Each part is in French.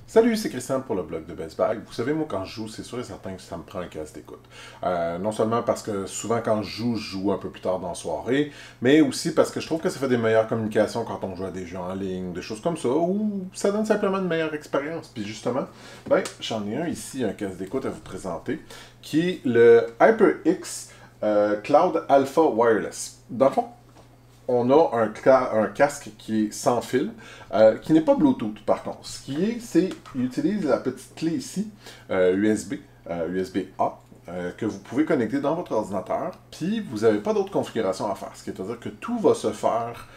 Salut, c'est Christian pour le blog de Best Buy. Vous savez, moi, quand je joue, c'est sûr et certain que ça me prend un casque d'écoute. Non seulement parce que souvent, quand je joue un peu plus tard dans la soirée, mais aussi parce que je trouve que ça fait des meilleures communications quand on joue à des jeux en ligne, des choses comme ça, ou ça donne simplement une meilleure expérience. Puis justement, ben, j'en ai un ici, un casque d'écoute à vous présenter, qui est le HyperX Cloud Alpha Wireless. Dans le fond, on a un casque qui est sans fil, qui n'est pas Bluetooth par contre. Ce qui est, c'est, il utilise la petite clé ici, USB-A, que vous pouvez connecter dans votre ordinateur, puis vous n'avez pas d'autre configuration à faire. Ce qui est à dire que tout va se faire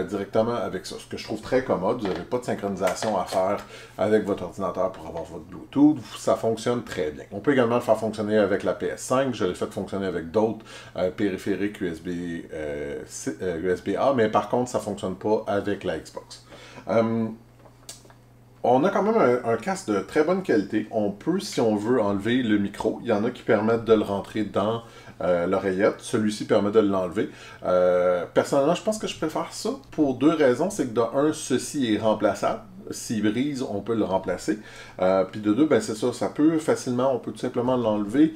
directement avec ça. Ce que je trouve très commode, vous n'avez pas de synchronisation à faire avec votre ordinateur pour avoir votre Bluetooth. Ça fonctionne très bien. On peut également le faire fonctionner avec la PS5. Je l'ai fait fonctionner avec d'autres périphériques USB-A, mais par contre, ça ne fonctionne pas avec la Xbox. On a quand même un casque de très bonne qualité. On peut, si on veut, enlever le micro. Il y en a qui permettent de le rentrer dans l'oreillette. Celui-ci permet de l'enlever. Personnellement, je pense que je préfère ça pour deux raisons. C'est que de un, ceci est remplaçable. S'il brise, on peut le remplacer. Puis de deux, ben c'est ça, ça peut facilement, on peut tout simplement l'enlever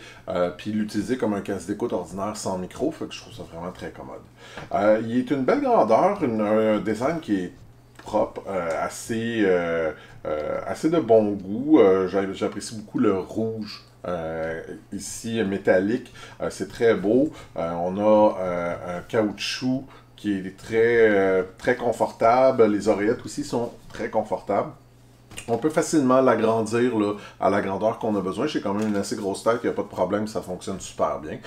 puis l'utiliser comme un casque d'écoute ordinaire sans micro. Fait que je trouve ça vraiment très commode. Il est une belle grandeur, un design qui est propre, assez de bon goût. J'apprécie beaucoup le rouge ici, métallique. C'est très beau. On a un caoutchouc qui est très confortable. Les oreillettes aussi sont très confortables. On peut facilement l'agrandir à la grandeur qu'on a besoin. J'ai quand même une assez grosse tête, il n'y a pas de problème, ça fonctionne super bien.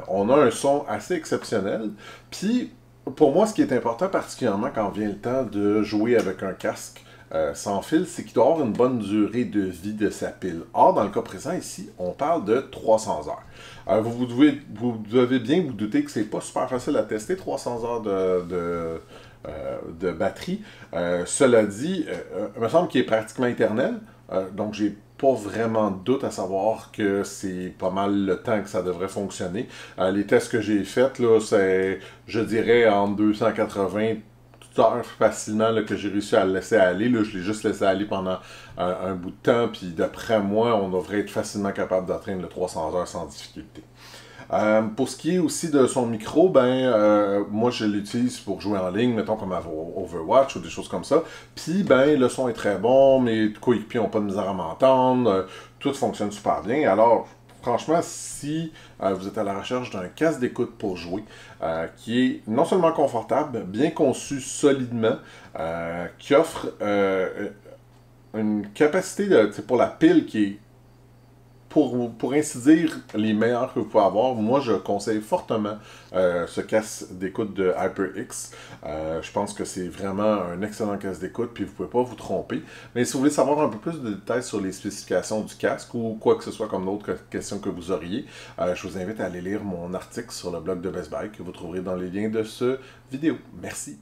On a un son assez exceptionnel. Puis, pour moi, ce qui est important particulièrement quand vient le temps de jouer avec un casque sans fil, c'est qu'il doit avoir une bonne durée de vie de sa pile. Or, dans le cas présent ici, on parle de 300 heures. Vous devez bien vous douter que c'est pas super facile à tester, 300 heures de batterie. Cela dit, il me semble qu'il est pratiquement éternel, donc j'ai pas vraiment de doute à savoir que c'est pas mal le temps que ça devrait fonctionner. Les tests que j'ai faits, là, c'est, je dirais, en 280 heures facilement là, que j'ai réussi à le laisser aller. Là, je l'ai juste laissé aller pendant un bout de temps, puis d'après moi, on devrait être facilement capable d'atteindre le 300 heures sans difficulté. Pour ce qui est aussi de son micro, moi je l'utilise pour jouer en ligne, mettons comme à Overwatch ou des choses comme ça. Puis le son est très bon, mes coéquipiers n'ont pas de misère à m'entendre, tout fonctionne super bien. Alors franchement, si vous êtes à la recherche d'un casque d'écoute pour jouer, qui est non seulement confortable, bien conçu solidement, qui offre une capacité pour la pile qui est pour ainsi dire, les meilleurs que vous pouvez avoir, moi je conseille fortement ce casque d'écoute de HyperX. Je pense que c'est vraiment un excellent casque d'écoute, puis vous ne pouvez pas vous tromper. Mais si vous voulez savoir un peu plus de détails sur les spécifications du casque ou quoi que ce soit comme d'autres questions que vous auriez, je vous invite à aller lire mon article sur le blog de Best Buy que vous trouverez dans les liens de ce vidéo. Merci.